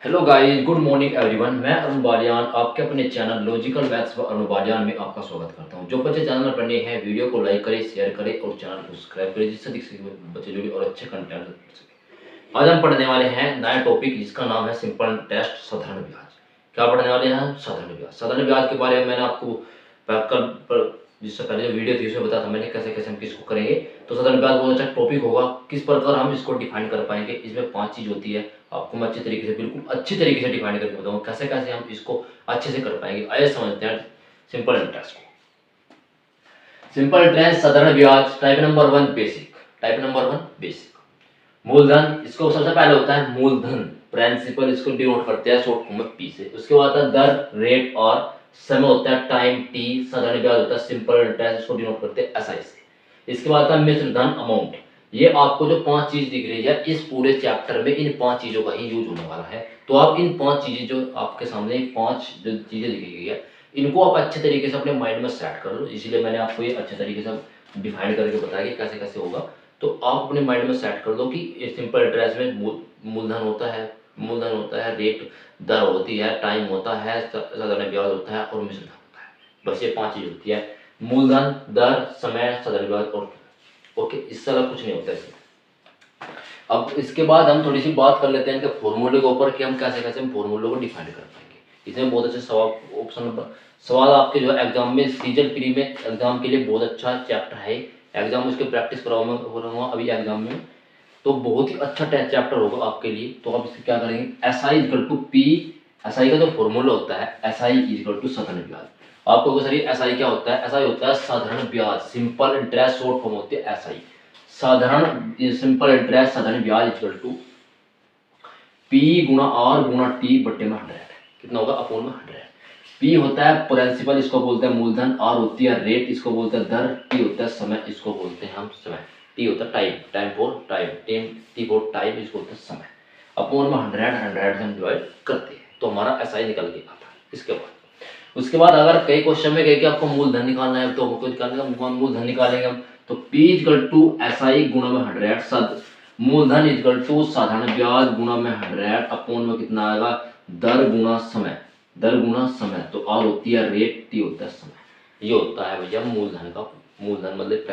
Hello guys, good morning everyone. मैं अरुण बालियान आपके अपने चैनल लॉजिकल मैथ्स व अरुण बालियान में आपका स्वागत करता हूं। जो बच्चे चैनल पर नए हैं वीडियो को लाइक करें, शेयर करें और चैनल को सब्सक्राइब करें, जिससे बच्चे जुड़े और अच्छे कंटेंट कर सकें। आज हम पढ़ने वाले हैं नया टॉपिक जिसका नाम है सिंपल टेस्ट साधारण ब्याज। क्या पढ़ने वाले हैं हम? साधारण ब्याज। साधारण ब्याज के बारे में मैंने आपको कल जिससे पहले जो वीडियो थी उसमें बताया था मैंने कैसे कैसे हम किसको करेंगे। तो साधारण ब्याज बहुत अच्छा टॉपिक होगा। किस प्रकार हम इसको डिफाइन कर पाएंगे, इसमें 5 चीज होती है। आपको मैं अच्छे तरीके से, बिल्कुल अच्छी तरीके से डिफाइन करके बताऊंगा कैसे कैसे हम इसको अच्छे से कर पाएंगे। आइए समझते हैं सिंपल इंटरेस्ट को। सिंपल इंटरेस्ट साधारण ब्याज type number 1 basic. Type number 1 basic. मूलधन, इसको सबसे पहले होता है मूलधन, प्रिंसिपल, इसको डिनोट करते हैं शॉर्ट फॉर्म में पी से। उसके बाद आता है दर, रेट और समय होता है टाइम टी। साधारण ब्याज होता है सिंपल इंटरेस्ट, इसको डिनोट करते हैं एसआई से। इसके बाद आता है मिश्र धन अमाउंट। ये आपको जो 5 चीज दिख रही है इस पूरे चैप्टर में इन 5 चीजों का ही यूज होने वाला है। तो आप इन 5 चीजें जो आपके सामने 5 जो चीजें दिखी गई है इनको आप अच्छे तरीके से अपने माइंड में सेट कर लो। इसीलिए मैंने आपको ये अच्छे तरीके से डिफाइन करके बताया कि कैसे कैसे होगा। तो आप अपने माइंड में सेट कर दो कि सिंपल इंटरेस्ट में मूलधन होता है, रेट दर होती है, टाइम होता है, साधारण ब्याज होता है और मिश्र धन होता है। बस ये 5 चीज होती है, मूलधन, दर, समय, साधारण ब्याज और ओके। इससे अलग कुछ नहीं होता इसमें। अब इसके बाद हम थोड़ी सी बात कर लेते हैं इनके फॉर्मूले के ऊपर कि हम कैसे कैसे हम फॉर्मूले को डिफाइन कर पाएंगे। इसमें बहुत अच्छे सवाल आपके जो एग्जाम में सीजन प्री में एग्जाम के लिए बहुत अच्छा चैप्टर है। एग्जाम उसके प्रैक्टिस कराऊंगा अभी एग्जाम में, तो बहुत ही अच्छा चैप्टर होगा आपके लिए। तो आप इससे क्या करेंगे, S I equal to P. S I का जो फॉर्मूला होता है एस आई इजकल टू साधारण ब्याज। आपको सर एस आई क्या होता है? एस आई होता है साधारण ब्याज, सिंपल इंटरेस्ट, शॉर्ट फॉर्म होती है एस आई। साधारण सिंपल इंटरेस्ट साधारण ब्याज इक्वल टू पी गुणा आर गुणा टी बट्टे में 100। कितना होगा? अपॉन में 100। पी होता है प्रिंसिपल, इसको बोलते हैं मूलधन। आर होती है रेट, इसको बोलते हैं दर। टी होता है समय, इसको बोलते हैं हम समय। टी होता है time, time for time, T for time, इसको बोलते हैं समय। अपॉन में 100 से हम डिवाइड करते हैं तो हमारा एसआई निकल के आता है। इसके बाद उसके बाद अगर कई क्वेश्चन में कहे कि आपको मूलधन निकालना है तो हमको निकालने का मूलधन निकालेंगे हम। तो P equal to S I गुणा में 100 सद मूलधन इक्वल टू साधारण ब्याज गुणा में 100 अपॉन में कितना आएगा? दर गुणा समय, दर गुणा समय। तो R होती है रेट, T होता है समय। ये होता है भैया मूलधन का, मूलधन मतलब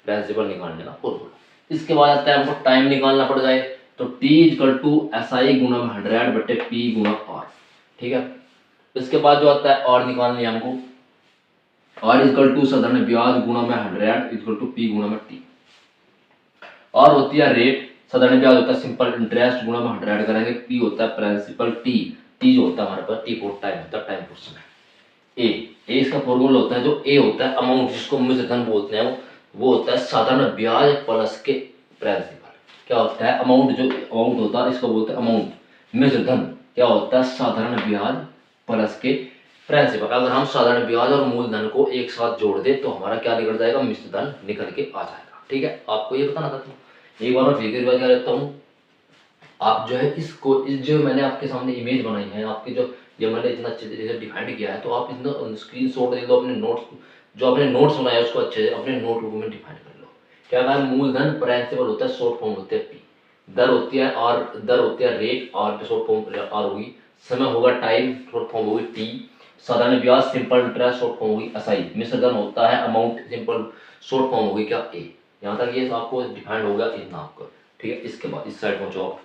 प्रिंसिपल निकालने का फॉर्मूला। इसके बाद आता है हमको टाइम निकालना पड़ जाए। तो T equal to S I गुणा में 100 बटे P गुणा R। ठीक है। इसके बाद जो आता है और निकालनी है हमको, R इक्वल टू साधारण ब्याज गुणा में 100 इक्वल टू P गुणा में T। और होती है रेट, साधारण ब्याज होता है सिंपल इंटरेस्ट गुणा में 100 करेंगे। P होता है प्रिंसिपल, T जो होता है हमारे पास T फॉर टाइम होता है, टाइम फॉर समय। ए इसका फॉर्मूला होता है जो ए होता है अमाउंट, जिसको मिश्र धन बोलते हैं, वो होता है साधारण ब्याज प्लस के प्रिंसिपल। क्या होता है? अमाउंट, जो अमाउंट होता है इसको बोलते हैं अमाउंट। मिश्र धन क्या होता है? साधारण ब्याज प्लस के प्रिंसिपल। अगर हम साधारण ब्याज और मूलधन को एक साथ जोड़ दे तो हमारा क्या निकल जाएगा? मिश्र धन निकल के आ जाएगा। ठीक है, आपको ये बताना था। तो एक बार मैं फिर रिवाइज कर लेता हूँ। आप जो है इसको, इस जो मैंने आपके सामने इमेज बनाई है, आपके जो ये मैंने इतना अच्छे तरीके से डिफाइंड किया है, तो आप इतना स्क्रीनशॉट दे दो अपने नोट्स, जो आपने नोट्स बनाया उसको अच्छे से अपने नोटबुक में डिफाइन कर लो। क्या है? मूलधन प्रिंसिपल होता है, शॉर्ट फॉर्म होते हैं पी। दर होती है और दर होती है रेट, और शॉर्ट फॉर्म आर होगी। समय होगा टाइम, शॉर्ट फॉर्म होगी टी। साधारण ब्याज सिंपल इंटरेस्ट, शॉर्ट फॉर्म होगी एसआई। मिश्र धन होता है अमाउंट, सिंपल शॉर्ट फॉर्म होगी क्या? ए। यहाँ तक ये आपको डिफाइंड होगा इतना आपका। ठीक है, इसके बाद इस साइड पहुंचो आप।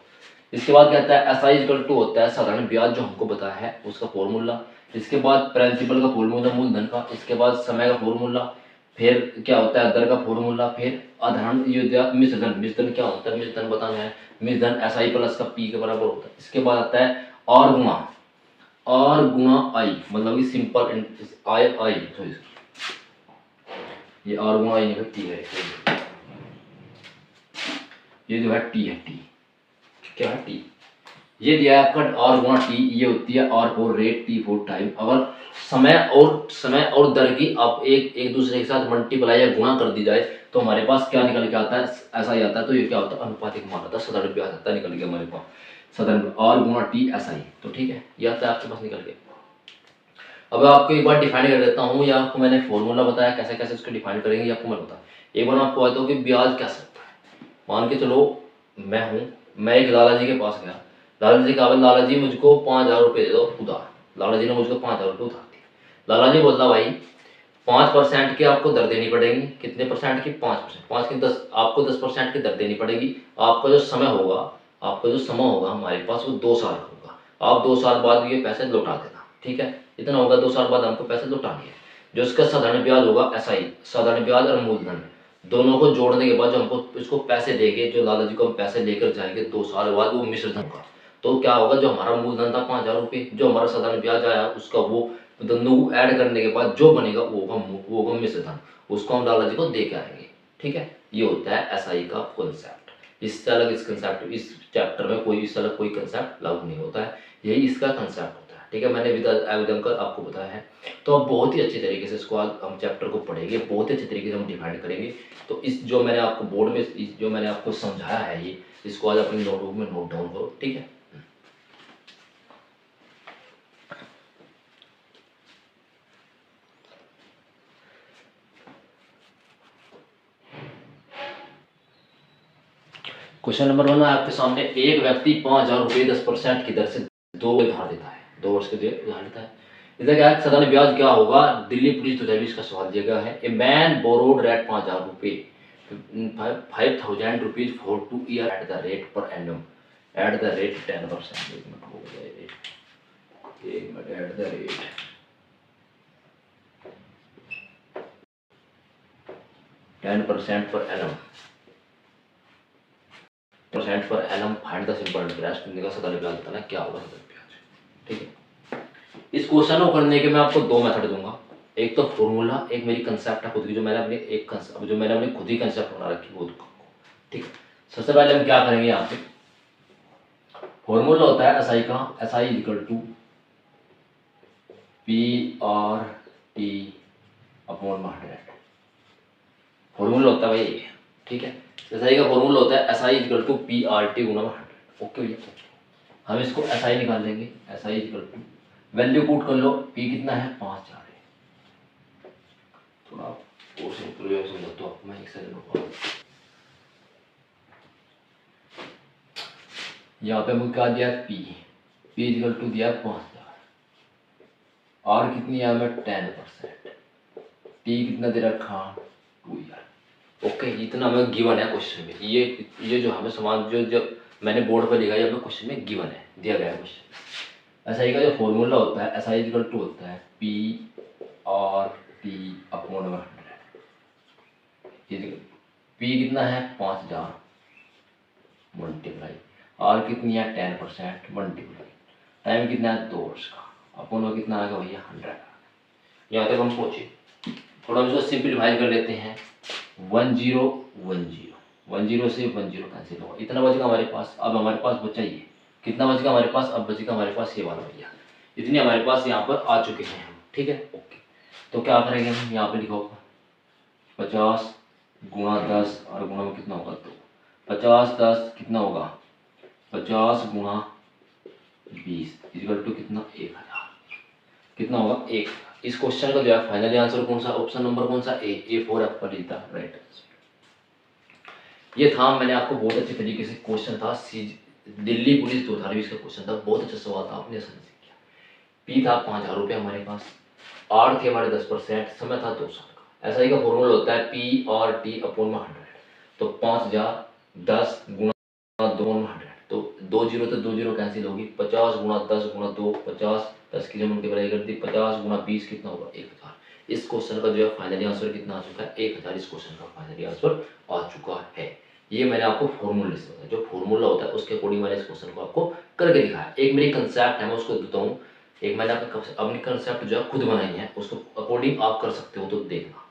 इसके बाद क्या आता है? एस आई इक्वल टू होता है साधारण ब्याज, जो हमको बताया है उसका फॉर्मूला। इसके बाद प्रिंसिपल का फॉर्मूला मूलधन का। इसके बाद समय का फॉर्मूला। फिर क्या होता है? दर का फॉर्मूला। फिर आधारण मिश्र धन क्या होता है? मिश्र धन बताना है। मिश्र धन एस आई प्लस का पी के बराबर होता है। इसके बाद आता है और गुणा आई, मतलब कि सिंपल आई सॉरी, ये आर गुणा आई नहीं, टी है। ये जो है टी है, टी क्या है? टी। ये दिया है आपका आर गुणा टी, ये होती है R for rate, T for time. अगर समय और दर की आप एक दूसरे के साथ मल्टीप्लाई या गुणा कर दी जाए तो हमारे पास क्या निकल के आता है? ऐसा ही आता है। तो ये क्या होता है? अनुपातिक मान आता है, साधारण ब्याज आता है निकल के हमारे पास, साधारण आर गुणा टी ऐसा ही। तो ठीक है, ये आता है आपके पास निकल के। अब आपको एक बार डिफाइन कर देता हूँ, या आपको मैंने फॉर्मूला बताया कैसे कैसे इसको डिफाइन करेंगे, आपको मैं बता एक बार आपको बताता हूँ कि ब्याज कैसे होता है। मान के चलो मैं एक दादाजी के पास गया। लाला जी कहा, लाला जी मुझको 5,000 रुपये दे दो उधार। लाला जी ने मुझको 5,000 रुपये उधार दिए। लाला जी बोला, भाई 5% की आपको दर देनी पड़ेगी। कितने परसेंट की? 5%। 5 की 10, आपको 10% की दर देनी पड़ेगी। आपका जो समय होगा, आपका जो समय होगा हमारे पास वो 2 साल का होगा। आप 2 साल बाद ये पैसे लौटा देना, ठीक है? इतना होगा, 2 साल बाद हमको पैसे लौटाने हैं। जो इसका साधारण ब्याज होगा, SI, साधारण ब्याज और मूलधन, दोनों को जोड़ने के बाद जो हमको इसको पैसे देंगे, जो लाला जी को हम पैसे लेकर जाएंगे 2 साल बाद, वो मिश्र धन होगा। तो क्या होगा, जो हमारा मूलधन था 5,000 रुपये, जो हमारा साधारण ब्याज आया उसका, वो दोनों को ऐड करने के बाद जो बनेगा वो होगा मिश्र धन। उसको हम लाला जी को दे के आएंगे, ठीक है? ये होता है SI का कॉन्सेप्ट। इससे अलग इस कंसेप्ट, इस चैप्टर में कोई इससे अलग कोई कंसेप्ट लागू नहीं होता है। यही इसका कंसेप्ट होता है, ठीक है? मैंने विद एग्जाम्पल कर आपको बताया है। तो अब बहुत ही अच्छी तरीके से इसको आज हम चैप्टर को पढ़ेंगे, बहुत ही अच्छी तरीके से हम डिफाइन करेंगे। तो इस जो मैंने आपको बोर्ड में जो मैंने आपको समझाया है, ये इसको आज अपनी नोटबुक में नोट डाउन करो, ठीक है? क्वेश्चन नंबर 1 आपके सामने, एक व्यक्ति 5,000 रुपये 10% की दर से 2 उधार देता है, 2 वर्ष के लिए उधार देता है। इसका क्या है, साधारण ब्याज क्या होगा? दिल्ली पुलिस 2020 का सवाल दिया गया है। ए मैन बोरोड रेट 5,000 रुपये 5,000 rupees for 2 year at the rate per annum, at the rate 10%। एक मिनट हो गया रेट, एक minute, at the rate 10% per annum, percent per annum, find the simple interest. का साधारण ब्याज बताना क्या होगा साधारण ब्याज, ठीक है? इस क्वेश्चन को करने के मैं आपको 2 मेथड दूंगा। एक तो फॉर्मूला, एक मेरी कंसेप्ट है खुद की, जो मैंने अपने एक कंसेप्ट, जो मैंने अपनी खुद ही कंसेप्ट बना रखी वो, ठीक है? सबसे पहले हम क्या करेंगे, यहाँ पे फॉर्मूला होता है SI का, SI equal to PRT upon 100। Formula होता है भाई, ठीक है? SI का फॉर्मूला होता है SI इक्वल टू PRT गुना 100। ओके भैया, हम इसको SI निकाल लेंगे। SI equal to, value put कर लो, P कितना है, 5,000 है। थोड़ा और सिंपल वे में समझा तो आपको मैं एक सेकंड रुको। यहाँ पे मुझे क्या दिया, P इक्वल टू दिया 5,000, R कितनी है हमें 10%, T कितना दे रखा 2 ईयर। ओके, इतना हमें गिवन है क्वेश्चन में। ये जो हमें समान जो मैंने बोर्ड पर लिखा है, हमें क्वेश्चन में गिवन है, दिया गया है क्वेश्चन। SI का जो फॉर्मूला होता है, SI इक्वल टू होता है PRT अपॉन 100। P कितना है 5,000 मल्टीप्लाई, R कितनी है 10% मल्टीप्लाई, टाइम कितना है 2 वर्ष का, अपॉन वो कितना आएगा भैया 100। यहाँ तक हम पहुँचे। थोड़ा इसको सिंपलीफाई कर लेते हैं। 10 10 10 से 10 कैंसिल होगा, इतना बचेगा हमारे पास। अब हमारे पास बचा ये, कितना बचेगा हमारे पास? अब बचेगा हमारे पास ये वाला भैया, इतने हमारे पास यहाँ पर आ चुके हैं हम, ठीक है? ओके, तो क्या करेंगे हम, यहाँ पे लिखो 50 गुणा 10 और गुणा में कितना होगा 2, 50 10 कितना होगा, 50 गुणा 20 इक्वल टू कितना 1,000, कितना होगा 1। इस क्वेश्चन का जो है फाइनली आंसर कौन सा, ऑप्शन नंबर कौन सा, A for Apple is the right answer. ये था, मैंने आपको बहुत अच्छे तरीके से क्वेश्चन था, दिल्ली पुलिस 2020 का क्वेश्चन था, बहुत अच्छा सवाल था, आपने आसानी से किया। P था 5,000 रुपये हमारे पास, R थे हमारे 10%, समय था 2 साल का। SI का फॉर्मूला होता है PRT अपॉन 100। तो 5,000 10 गुणा 2 100, तो 2 जीरो तो 2 जीरो कैंसिल होगी, 50 गुणा 10 गुणा 2 50, 10 की जब मल्टीप्लाई कर दी, 50 गुणा 20 कितना होगा 1,000। इस क्वेश्चन का जो है फाइनली आंसर कितना आ चुका है 1,000। इस क्वेश्चन का फाइनली आंसर आ चुका है। ये मैंने आपको फॉर्मूले से बताया, जो फॉर्मूला होता है उसके अकॉर्डिंग मैंने इस क्वेश्चन को आपको करके दिखाया। एक मेरी कंसेप्ट है, मैं उसको देता हूँ। एक मैंने अपनी कंसेप्ट जो है खुद बनाई है, उसको अकॉर्डिंग आप कर सकते हो, तो देखना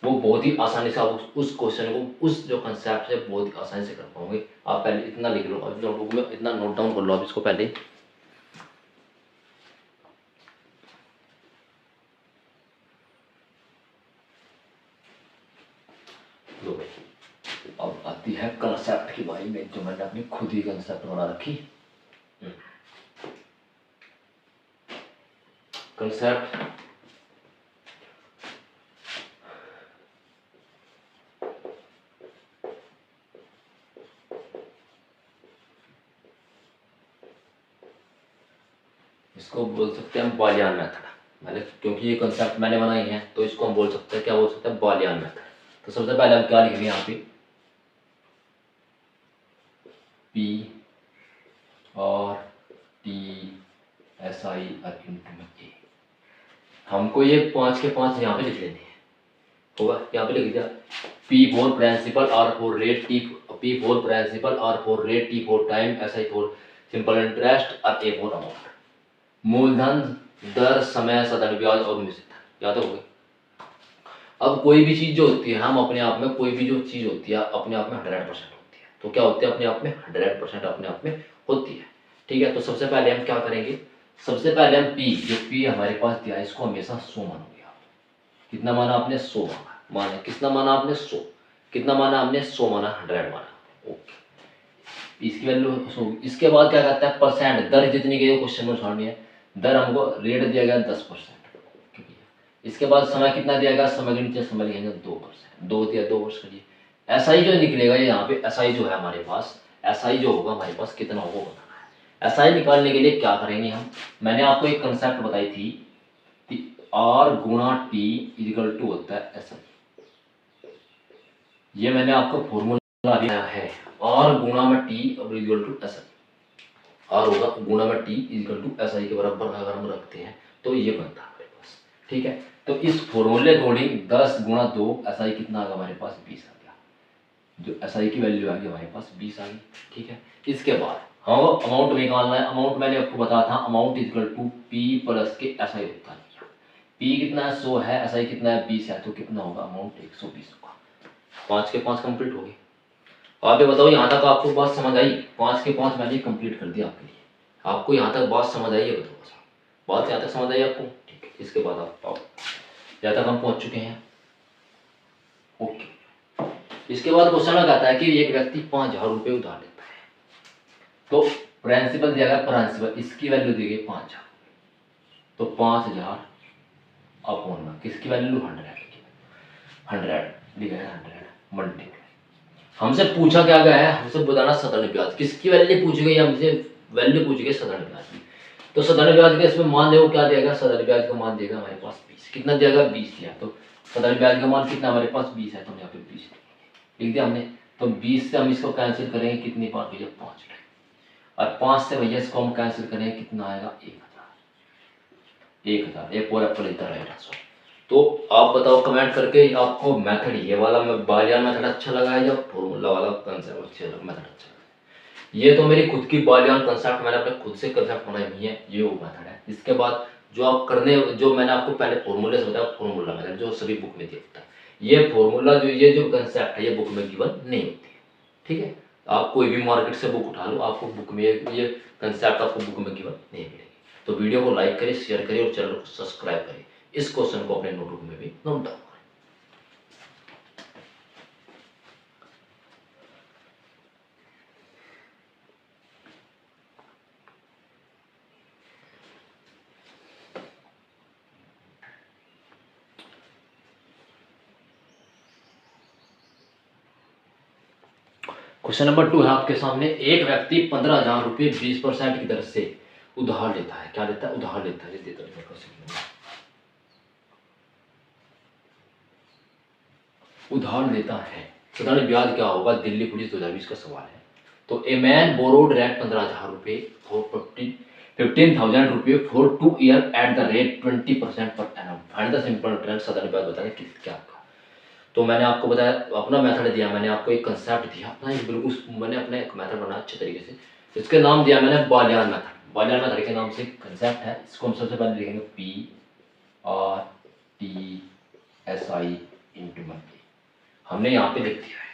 वो बहुत ही आसानी से आप उस क्वेश्चन को, उस जो कंसेप्ट है बहुत ही आसानी से कर पाओगे। आप पहले इतना लिख लो, अब नोटबुक में इतना नोट डाउन कर लो आप इसको पहले। लो भाई, अब आती है कंसेप्ट की बारी में, जो मैंने अपनी खुद ही कंसेप्ट बना रखी। कंसेप्ट इसको बोल सकते हैं हम बॉलियन मेथड। मैंने क्योंकि ये कंसेप्ट मैंने बनाई है तो इसको हम बोल सकते हैं, क्या बोल सकते हैं, बॉलियन मेथड। तो सबसे पहले हम क्या लिखेंगे यहाँ पे, पी और टी एस आई और इंटू में ए। हमको ये 5 के 5 यहाँ पे लिख लेने हैं, होगा यहाँ पे लिख दिया, P for principal, R for rate, T P for principal, R for rate, T for time, S I for simple interest और ए फॉर अमाउंट। मूलधन, दर, समय, सदन ब्याज और निश्चित, याद हो गए। अब कोई भी चीज जो होती है, हम अपने आप में कोई भी जो चीज होती है अपने आप में 100% होती है। तो क्या होती है अपने आप में 100% अपने आप में होती है। ठीक है, तो सबसे पहले हम क्या करेंगे, सबसे पहले हम पी, जो पी हमारे पास दिया है इसको हमेशा 100 मानोगे आप। कितना माना आपने, 100 माना, कितना माना आपने, 100, कितना माना आपने, 100 माना, 100 माना, ओके। इसकी वैल्यू 100। इसके बाद क्या कहता है, परसेंट, दर जितनी गई क्वेश्चन में छोड़नी है, दर हमको रेट दिया गया 10%। इसके बाद समय कितना दिया गया, समय के नीचे समय लिखेंगे 2%, 2 दिया 2 वर्ष करिए। एसआई जो निकलेगा यहाँ पे, एसआई जो है हमारे पास, एसआई जो होगा हमारे पास कितना होगा बताना है। एसआई निकालने के लिए क्या करेंगे हम, मैंने आपको एक कंसेप्ट बताई थी, आर गुणा टी इक्वल टू होता है एसआई। ये मैंने आपको फॉर्मूला दिया है, आर गुणा में T equal to SI. R होगा गुणा में टी इक्वल टू एसआई के बराबर अगर हम रखते हैं तो ये बनता है हमारे पास। ठीक है, तो इस फॉर्मूले अकॉर्डिंग 10 गुणा 2 एसआई कितना आ गया हमारे पास, 20 आ गया। जो एसआई की वैल्यू आ गई हमारे पास 20 आ गई। ठीक है, इसके बाद हम अमाउंट निकालना है। अमाउंट मैंने आपको बताया था, amount equal to P plus के एसआई होता है। पी कितना है, 100 है, एसआई कितना है, 20 है, तो कितना होगा, अमाउंट 120 होगा। 5 के 5 कंप्लीट हो गए। आप ये बताओ यहाँ तक आपको बात समझ आई, 5 के 5 मैंने कंप्लीट कर दिया आपके लिए। आपको यहाँ तक बात समझ आई है, बताओ बात यहाँ तक समझ आई आपको। ठीक है, इसके बाद आप आओ, यहाँ तक हम पहुंच चुके हैं, ओके। इसके बाद क्वेश्चन कहता है कि एक व्यक्ति 5000 रुपये उधार लेता है, तो प्रिंसिपल दिया गया, प्रिंसिपल इसकी वैल्यू दी गई 5000, तो 5000 अपॉन में किसकी वैल्यू 100 दिया है, 100 मल्टीप्लाई। हमसे पूछा क्या गया है, हमसे बताना सदन ब्याज, किसकी वैल्यू पूछी गई, हमसे वैल्यू पूछी गई सदन ब्याज की। तो सदन ब्याज के इसमें मान देखो क्या देगा, सदन ब्याज का मान देगा हमारे पास 20। कितना देगा, 20 दिया, तो सदन ब्याज का मान कितना हमारे पास 20 है, तो यहाँ पे 20 लिख दिया हमने। तो 20 से हम इसको कैंसिल करेंगे, कितनी बार भैया, 5, और 5 से भैया इसको हम कैंसिल करेंगे, कितना आएगा, 1000। एक और एप्पल इधर राइट आंसर। तो आप बताओ कमेंट करके, आपको मेथड ये वाला बालियान मेथड अच्छा लगा है या फॉर्मूला वाला कंसेप्ट अच्छा मेथड अच्छा लगा। ये तो मेरी खुद की बालियान कंसेप्ट, मैंने अपने खुद से कंसेप्ट बनाई हुई है, ये वो मेथड है। इसके बाद जो आप करने, जो मैंने आपको पहले फॉर्मूले से बताया, फॉर्मूला मेथड जो सभी बुक में दिया होता है, ये फॉर्मूला जो ये जो कंसेप्ट है ये बुक में गिवन नहीं होती है। ठीक है, आप कोई भी मार्केट से बुक उठा लो, आपको बुक में ये कंसेप्ट आपको बुक में गिवन नहीं मिलेगी। तो वीडियो को लाइक करें, शेयर करें और चैनल को सब्सक्राइब करें। इस क्वेश्चन को अपने नोटबुक में भी नोट डाउन करें। क्वेश्चन नंबर 2 है आपके सामने। एक व्यक्ति 15,000 रुपये 20% की दर से उधार लेता है। क्या लेता है, उधार लेता है, देता है। उधार लेता है, साधारण ब्याज क्या होगा, दिल्ली पुलिस 2020 का सवाल है। तो ए मैन बोरोड रेट 15,000 रुपये फॉर 15,000 रुपये for 2 year at the rate 20% per annum. Find the simple interest, साधारण ब्याज बताने क्या होगा। तो मैंने आपको बताया, अपना मेथड दिया, मैंने आपको एक कंसेप्ट दिया अपना, बिल्कुल मैंने अपना एक मेथड बनाया अच्छे तरीके से। इसके नाम दिया मैंने बालियान मेथड। बालियान मेथड के नाम से कंसेप्ट है। इसको हम सबसे पहले लिखेंगे PRTSI इंटू मल्टी, हमने यहाँ पे लिख दिया है।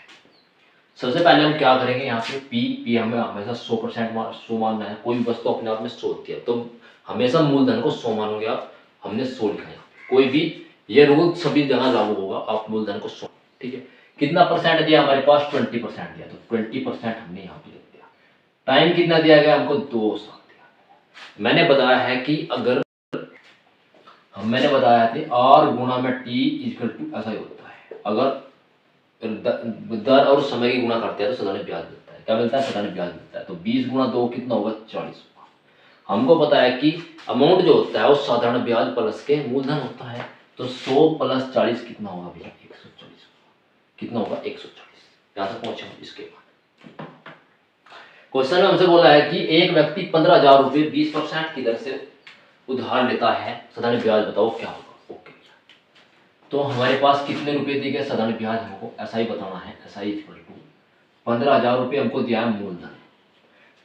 सबसे पहले हम क्या करेंगे, यहाँ पे पी हमें हमेशा 100% 100 मानना है। कोई वस्तु अपने आप में 100 होती है, तो हमेशा मूलधन को 100 मानोगे आप, हमने 100 लिखा है। कोई भी ये रूल सभी जगह लागू होगा, आप मूलधन को 100। ठीक है, कितना परसेंट दिया हमारे पास, 20% दिया, तो 20% हमने यहाँ पे लिख दिया। टाइम कितना दिया गया हमको, 2 साल दिया। मैंने बताया है कि अगर मैंने बताया था आर गुणा में टी इक्वल टू ऐसा ही होता है। अगर दर और समय की गुणा करते हैं तो साधारण ब्याज मिलता है। क्या मिलता है, साधारण ब्याज मिलता है। तो 20 गुणा 2 कितना होगा, 40 होगा। हमको पता है कि अमाउंट जो होता है वो साधारण ब्याज प्लस के मूलधन होता है। तो 100 प्लस 40 कितना होगा भैया? 140। कितना होगा? 140। यहाँ तक पहुंचे हम। इसके बाद क्वेश्चन में हमसे बोला है कि एक व्यक्ति 15,000 रुपये 20% की दर से उधार लेता है, साधारण ब्याज बताओ क्या होगा? ओके, तो हमारे पास कितने रुपए दिए गए साधारण ब्याज? हमको ऐसा ही बताना है। ऐसा ही इक्वल टू 15,000 रुपये हमको दिया है मूलधन।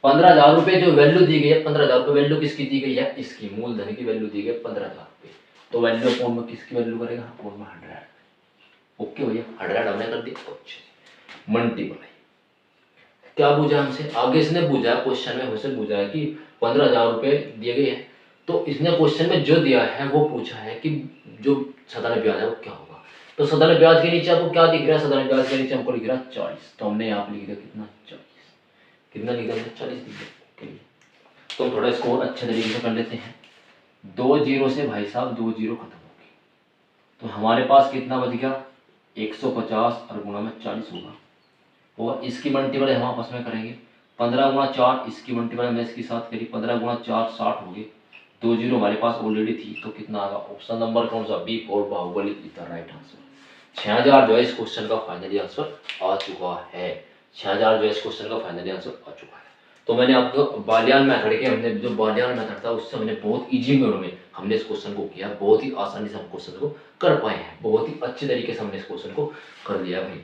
15,000 रुपये जो वैल्यू दी गई है, 15,000 रुपये वैल्यू किसकी दी गई है? इसकी मूलधन की वैल्यू दी गई 15,000 रुपये। तो वैल्यू अपॉन में किसकी वैल्यू करेगा? अपॉन में 100। ओके भैया, 100 हमने कर दिया। अच्छा, मल्टीप्लाई क्या पूछा हमसे? आगे इसने पूछा है, क्वेश्चन में हमसे पूछा है कि 15,000 रुपये दिए गए हैं, तो इसने क्वेश्चन में जो दिया है वो पूछा है कि जो साधारण ब्याज है वो क्या होगा। तो साधारण ब्याज के नीचे आपको क्या दिख रहा है? साधारण ब्याज के नीचे हमको लिख रहा है 40। तो हमने यहाँ पे लिख दिया कितना? 40। कितना लिखा है? 40 लिख दिया। तो थोड़ा इसको और अच्छे तरीके से कर लेते हैं। 2 जीरो से भाई साहब 2 जीरो खत्म हो गई, तो हमारे पास कितना बच गया? 150 और गुणा में 40 होगा। और इसकी मल्टीप्लाई हम आपस में करेंगे। 15 गुणा 4, इसकी मल्टीप्लाई हमने इसके साथ करी। 15 गुणा 4 60 हो गए। 2 जीरो हमारे पास ऑलरेडी थी, तो कितना आएगा? ऑप्शन नंबर कौन सा? B for Baahubali is the right answer. 6000 जो है इस क्वेश्चन का फाइनली आंसर आ चुका है। 6000 जो है इस क्वेश्चन का फाइनली आंसर आ चुका है। तो मैंने आपको बालियान मेथड के, हमने जो बालियान मेथड था उससे हमने बहुत इजी वे में हमने इस क्वेश्चन को किया। बहुत ही आसानी से हम क्वेश्चन को कर पाए हैं। बहुत ही अच्छे तरीके से हमने इस क्वेश्चन को कर लिया भाई।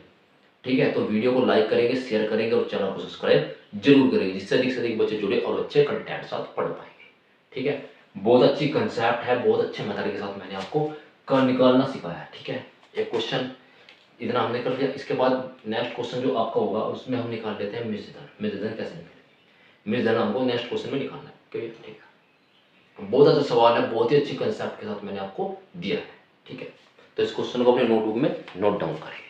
ठीक है, तो वीडियो को लाइक करेंगे, शेयर करेंगे और चैनल को सब्सक्राइब जरूर करेंगे, जिससे अधिक से अधिक बच्चे जुड़े और अच्छे कंटेंट साथ पढ़ पाएंगे। ठीक है, बहुत अच्छी कंसेप्ट है, बहुत अच्छे मेथड के साथ मैंने आपको कर निकालना सिखाया है। ठीक है, एक क्वेश्चन इतना हमने कर लिया। इसके बाद नेक्स्ट क्वेश्चन जो आपका होगा उसमें हम निकाल लेते हैं मिर्जधन। मिर्जधन कैसे निकालेंगे? मिर्जधन हमको नेक्स्ट क्वेश्चन में निकालना है। ठीक है, बहुत अच्छा सवाल है, बहुत ही अच्छी कंसेप्ट के साथ मैंने आपको दिया है। ठीक है, तो इस क्वेश्चन को अपने नोटबुक में नोट डाउन करेंगे।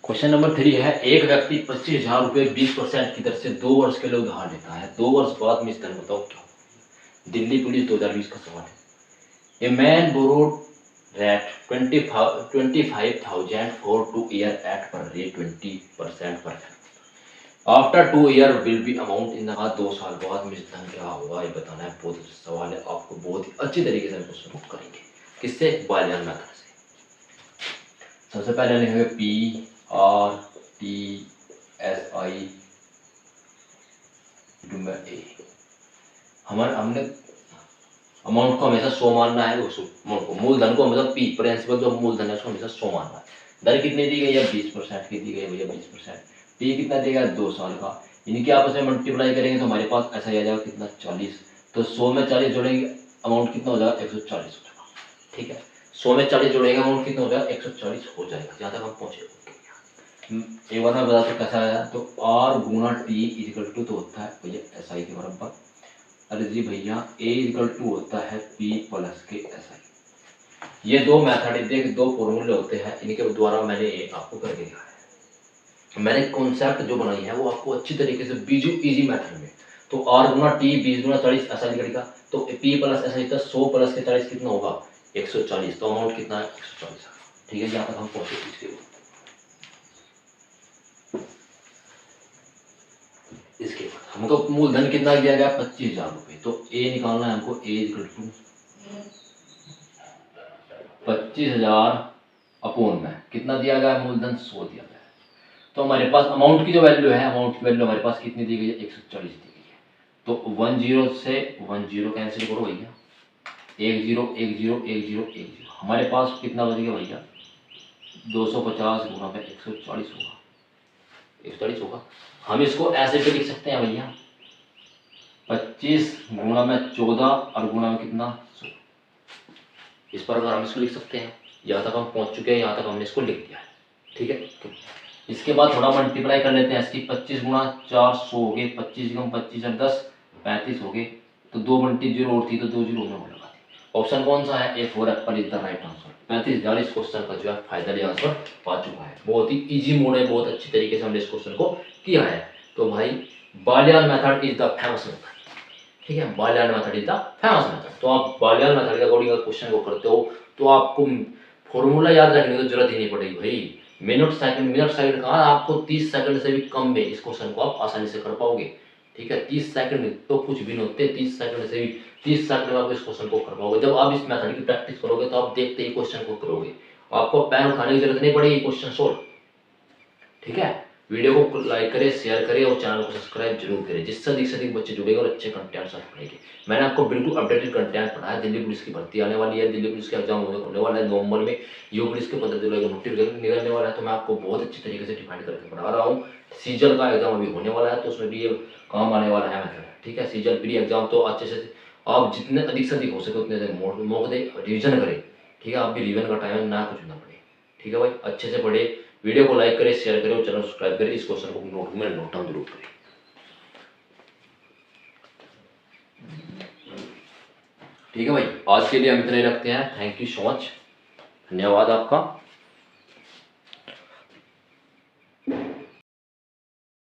क्वेश्चन नंबर 3 है, एक व्यक्ति 25,000 रुपये 20% की दर से 2 वर्ष के लिए उधार लेता है। 2 वर्ष बाद में इसका बताओ क्या होगा? दिल्ली पुलिस 2020 का सवाल है। A man borrowed at 25,000 for 2 year at per rate 20% per annum. After 2 year will be amount in 2 साल बाद में धन क्या होगा? ये बताना है। बहुत अच्छा सवाल है, आपको बहुत ही अच्छी तरीके से क्वेश्चन को करेंगे। किससे? बालियान मेथड से। सबसे पहले लिखेंगे P R T S I A. हमने अमाउंट को हमेशा 100 मानना है। अमाउंट को, मूलधन को हमेशा पी, प्रिंसिपल जो मूलधन है उसको हमेशा 100 मानना है। दर कितनी दी गई है? 20% की दी गई है भैया, 20%। पी कितना देगा? 2 साल का। इनकी आपस में मल्टीप्लाई करेंगे तो हमारे पास ऐसा आ जाएगा कितना? 40। तो 100 में 40 जोड़ेंगे, अमाउंट कितना हो जाएगा? 140 हो जाएगा। ठीक है, 100 में 40 जोड़ेगा, अमाउंट कितना हो जाएगा? 140 हो जाएगा। जहाँ तक हम पहुँचे। एक बार मैं बता दूं कैसा आया। तो आर गुना टी इजिकल टू तो होता है भैया एस आई के बराबर। अरे जी भैया, ए इजिकल टू होता है पी प्लस के एस आई। ये दो मैथड देख, दो फॉर्मूले होते हैं, इनके द्वारा मैंने आपको करके दिखाया है। मैंने कॉन्सेप्ट जो बनाई है वो आपको अच्छी तरीके से बीजू इजी मेथड में। तो आर गुना टी 20 गुना 40 ऐसा निकलेगा। तो पी प्लस ऐसा लिखता है 100 प्लस के 40 कितना होगा? 140। तो अमाउंट कितना है? 140। ठीक है, यहाँ तक हम पहुंचे। इसके बाद हमको मूलधन कितना दिया गया? 25,000 रुपये। तो ए निकालना है हमको। ए इक्वल टू 25,000 अपॉन में कितना दिया गया? मूलधन 100 दिया गया है। तो हमारे पास अमाउंट की जो वैल्यू है, अमाउंट की वैल्यू हमारे पास कितनी दी गई है? 140 दी गई है। तो 10 से 10 कैंसिल करो भैया। 10 1 0 1 0 1 0। हमारे पास कितना बच गया भैया? 250 गुना में 140 होगा। 140 होगा। हम इसको ऐसे भी लिख सकते हैं भैया, 25 गुणा में 14 और गुणा में कितना? 100। इस पर अगर हम इसको लिख सकते हैं। यहाँ तक हम पहुँच चुके हैं, यहाँ तक हमने इसको लिख दिया है। ठीक है, इसके बाद थोड़ा मल्टीप्लाई कर लेते हैं इसकी। 25 गुणा 4 100 हो गए। 25 कम 25 और 10 35 हो गए। तो 2 बनती 0 और थी, तो 2 0 होने वाला। ऑप्शन कौन सा है? A for Apple is the right answer. 35,000 इस क्वेश्चन का जो है फाइनली आंसर पा चुका है। बहुत ही इजी मोड है, बहुत अच्छी तरीके से हमने इस क्वेश्चन को किया है। तो भाई Baliyan method is the famous method. ठीक है, Baliyan method is the famous method. तो आप बालियान मेथड के अकॉर्डिंग क्वेश्चन को करते हो तो आपको फॉर्मूला याद रखने की जरूरत ही नहीं पड़ेगी भाई। मिनट सेकंड कहाँ, आपको 30 सेकंड से भी कम में इस क्वेश्चन को आप आसानी से कर पाओगे। ठीक है, 30 सेकंड तो कुछ भी नहीं होते, 30 सेकंड से भी 30 सेकंड में आप इस क्वेश्चन को कर पाओगे। जब आप इस मेथड की प्रैक्टिस करोगे तो आप देखते ही क्वेश्चन को करोगे, आपको पेन उठाने की जरूरत नहीं पड़ेगी, क्वेश्चन सोल्व। ठीक है, वीडियो को लाइक करें, शेयर करें और चैनल को सब्सक्राइब जरूर करें, जिससे अधिक से अधिक बच्चे जुड़ेंगे और अच्छे कंटेंट साथ पढ़ेंगे। मैंने आपको बिल्कुल अपडेटेड कंटेंट पढ़ाया। दिल्ली पुलिस की भर्ती आने वाली है, दिल्ली पुलिस का एग्जाम होने वाला है नवंबर में, यू पुलिस के 15 जुलाई को नोटिफिकेशन निकलने वाला है, तो मैं आपको बहुत अच्छी तरीके से डिफाइन करके पढ़ा रहा हूँ। सीजल का एग्जाम अभी होने वाला है, तो उसमें भी ये काम आने वाला है मेथड। ठीक है, सीजल प्री एग्जाम, तो अच्छे से आप जितने अधिक से अधिक हो सके उतने मौके दे, रिविजन करें। ठीक है, आप भी रिविजन का टाइम है ना, कुछ ना पड़े। ठीक है भाई, अच्छे से पढ़े, वीडियो को लाइक करें, शेयर करें और चैनल सब्सक्राइब करें। इस क्वेश्चन को नोट डाउन जरूर करें। ठीक है भाई, आज के लिए हम इतना ही रखते हैं। थैंक यू सो मच, धन्यवाद आपका।